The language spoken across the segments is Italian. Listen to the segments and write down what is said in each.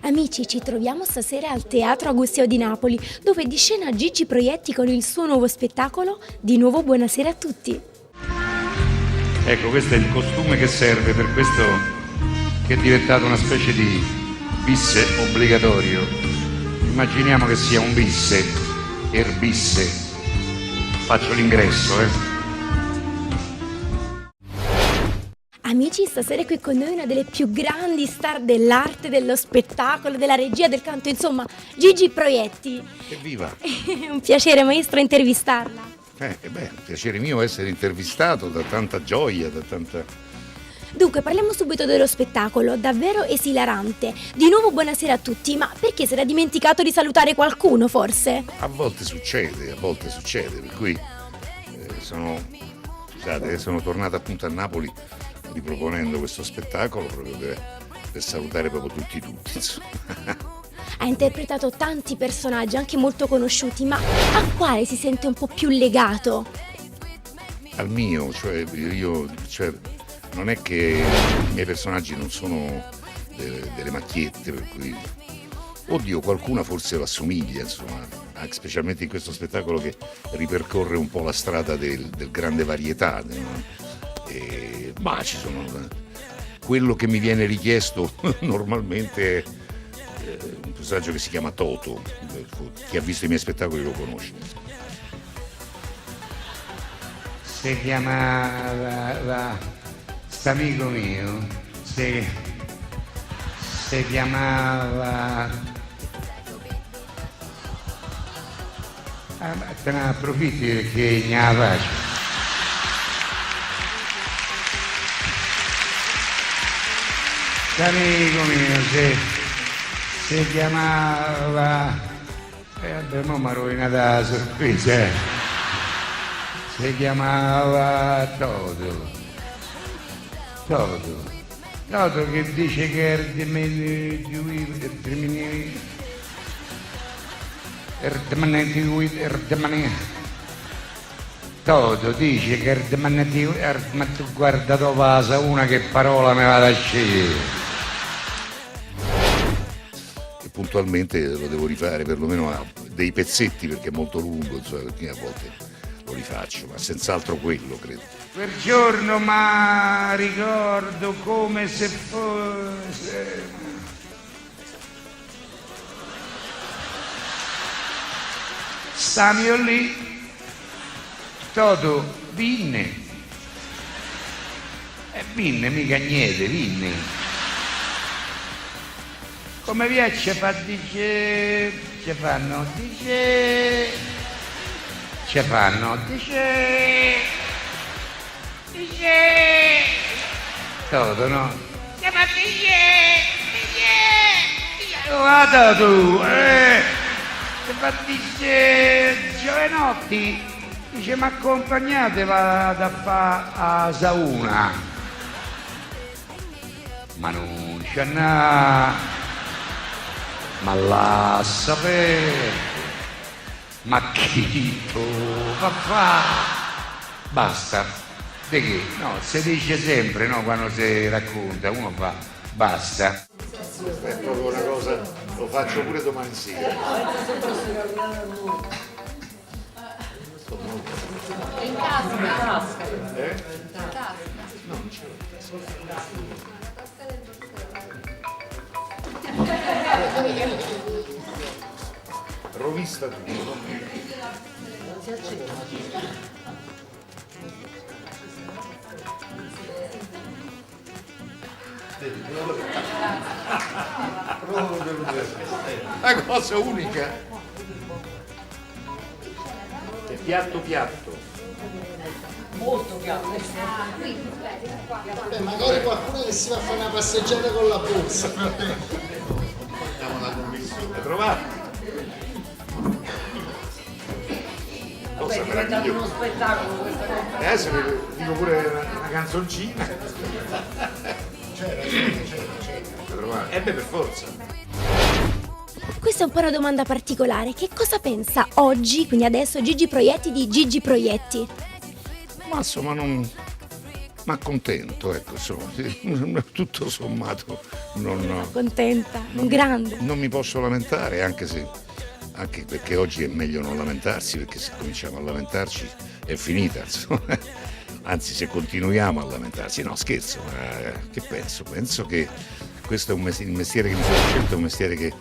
Amici, ci troviamo stasera al Teatro Agostino di Napoli, dove è di scena Gigi Proietti con il suo nuovo spettacolo. Di nuovo buonasera a tutti. Ecco, questo è il costume che serve per questo che è diventato una specie di bis obbligatorio. Immaginiamo che sia un bis, erbisse. Faccio l'ingresso, Amici, stasera è qui con noi una delle più grandi star dell'arte, dello spettacolo, della regia, del canto, insomma, Gigi Proietti. Evviva! È un piacere, maestro, intervistarla. Un piacere mio essere intervistato da tanta gioia, da tanta... Dunque, parliamo subito dello spettacolo, davvero esilarante. Di nuovo buonasera a tutti, ma perché si era dimenticato di salutare qualcuno, forse? A volte succede, per cui sono tornato appunto a Napoli riproponendo questo spettacolo proprio per salutare proprio tutti, insomma. Ha interpretato tanti personaggi, anche molto conosciuti, ma a quale si sente un po' più legato? Al mio, non è che i miei personaggi non sono delle macchiette, per cui... Oddio, qualcuna forse lo assomiglia, insomma, specialmente in questo spettacolo che ripercorre un po' la strada del grande varietà, no? Ma ci sono... Quello che mi viene richiesto normalmente è un personaggio che si chiama Toto. Chi ha visto i miei spettacoli lo conosce. Si chiamava st'amico mio, si chiamava... te ne approfitti perché ne la faccio. L'amico mio si chiamava... vabbè, mo' mi ha rovinato la sorpresa, Si chiamava Toto. Toto che dice che Toto dice che ma tu guarda dopo la sauna che parola mi va da scegliere. E puntualmente lo devo rifare perlomeno a dei pezzetti perché è molto lungo, insomma, perché a volte lo rifaccio, ma senz'altro quello credo. Quel giorno ma ricordo come se fosse... Stavamo lì. Toto, vinne, mica niente, vinne. Come piace fa dice, Toto, no? Guarda tu, dice, giovanotti. Dice, ma accompagnate vado a fare a sauna. Ma non c'è na, ma la sapere, ma chi tu fa? Basta. Di che? No, si dice sempre, no, quando si racconta, uno fa basta. È proprio una cosa, lo faccio pure domani sera. In casa. In casa? No, non c'è. Rovista tutto. Non si accetta. Una cosa unica. Piatto. Molto piatto. Magari qualcuno che si va a fare una passeggiata con la borsa. Andiamo alla commissione. Trovate? È diventato uno spettacolo questa cosa. Adesso dico pure una canzoncina. C'era. Per forza. Questa è un po' una domanda particolare. Che cosa pensa oggi, quindi adesso, Gigi Proietti di Gigi Proietti? Ma insomma non ma contento, ecco, insomma, tutto sommato Contenta, un grande. non mi posso lamentare, anche perché oggi è meglio non lamentarsi, perché se cominciamo a lamentarci è finita, insomma. Anzi, se continuiamo a lamentarsi, no scherzo, ma che penso? Penso che questo è il mestiere che mi sono scelto, è un mestiere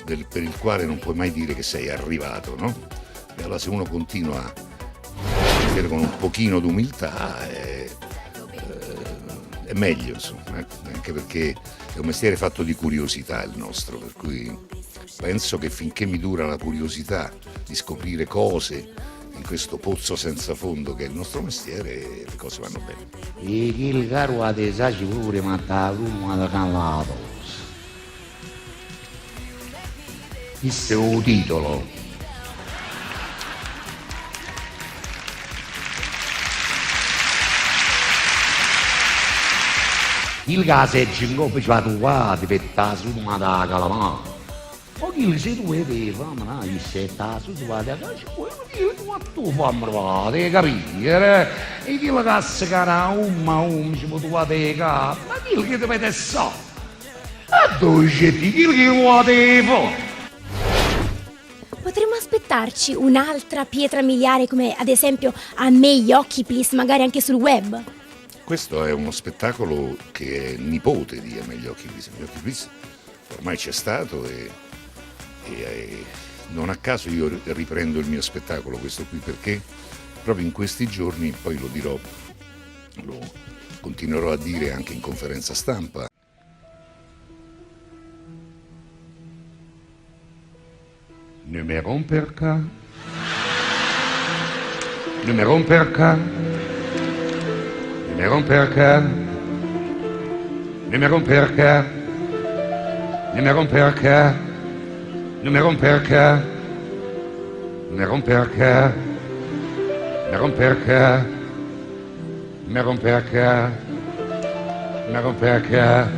per il quale non puoi mai dire che sei arrivato, no? E allora se uno continua a vedere con un pochino d'umiltà è meglio, insomma, anche perché è un mestiere fatto di curiosità il nostro, per cui penso che finché mi dura la curiosità di scoprire cose in questo pozzo senza fondo che è il nostro mestiere, le cose vanno bene. E che il caro ha desaci pure ma da l'uomo da callato. Questo è un titolo. Il caso è cinque ci ha trovato per tasu ma da calamaro. O chi se tu vedi, fammi il setta su da casa, tu fammi capire? E chi la cassa cara ci può trovare ma chi che dovete so? A dove c'è chi che vuole fare? Potremmo aspettarci un'altra pietra miliare come ad esempio A me gli occhi please, magari anche sul web? Questo è uno spettacolo che è nipote di A me gli occhi please. A me gli occhi please ormai c'è stato e non a caso io riprendo il mio spettacolo, questo qui, perché proprio in questi giorni, poi lo dirò, lo continuerò a dire anche in conferenza stampa. Numéro un perca. Numéro un perca. Numéro un perca. Numéro un perca. Numéro un perca. Numéro un perca. Numéro un perca. Numéro un perca. Numéro un perca. Numéro un perca.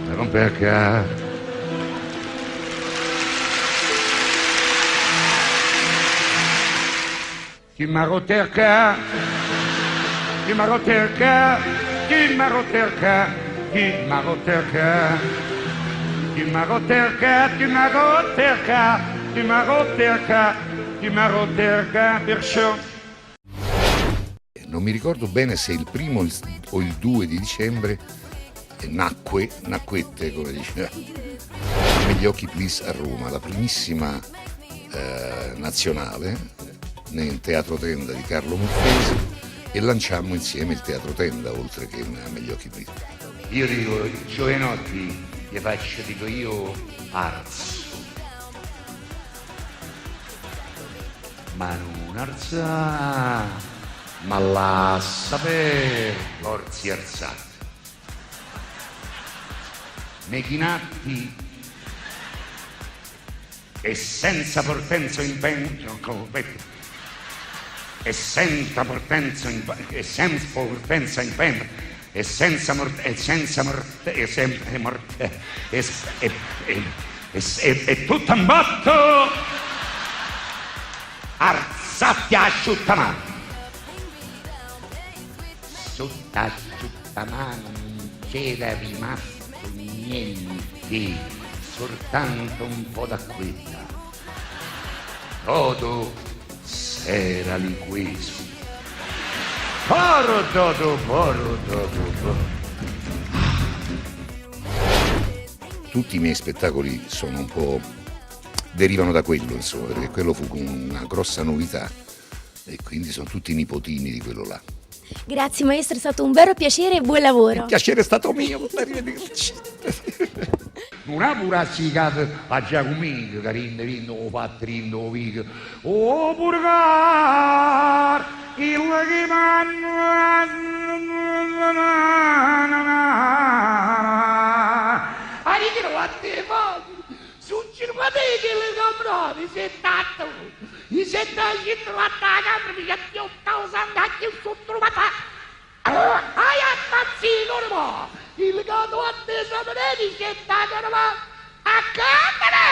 Numéro un perca. Tu m'as roterca, tu m'as roterca, tu m'as roterca, tu m'as roterca, tu m'as roterca, tu m'as roterca, tu m'as roterca, tu m'as roterca, perciò. Non mi ricordo bene se il 1 o il 2 di dicembre nacquette, come diceva, A me gli occhi please a Roma, la primissima nazionale nel Teatro Tenda di Carlo Muffesi, e lanciammo insieme il Teatro Tenda oltre che A me gli occhi please. Io dico, giovanotti, gli faccio, dico io, arzo. Ma non arza, ma la sapere l'orzi arzati. Mechinatti e senza portenzo impegno, e senza portenza impegno, e senza portenza impegno, e senza morte, e senza morte, e sempre morte, e tutto in botto, arzati asciuttamano. Sotto asciuttamano non c'era rimasto niente, soltanto un po' d'acquetta. Todo era liquido. Poro. Tutti i miei spettacoli sono un po' derivano da quello, insomma, perché quello fu una grossa novità e quindi sono tutti nipotini di quello là. Grazie maestro, è stato un vero piacere e buon lavoro. Il piacere è stato mio, arrivederci. Una pura sicata a Giacomino, carino, o patrino, o vico, o purgar, il che a ritrovate fatti, succedete che le cambrate, i settaggi trovate la camera, mi chiamo causandacchi sotto la ai ammazzino ma il gatto atteso a venire c'è stato a camera.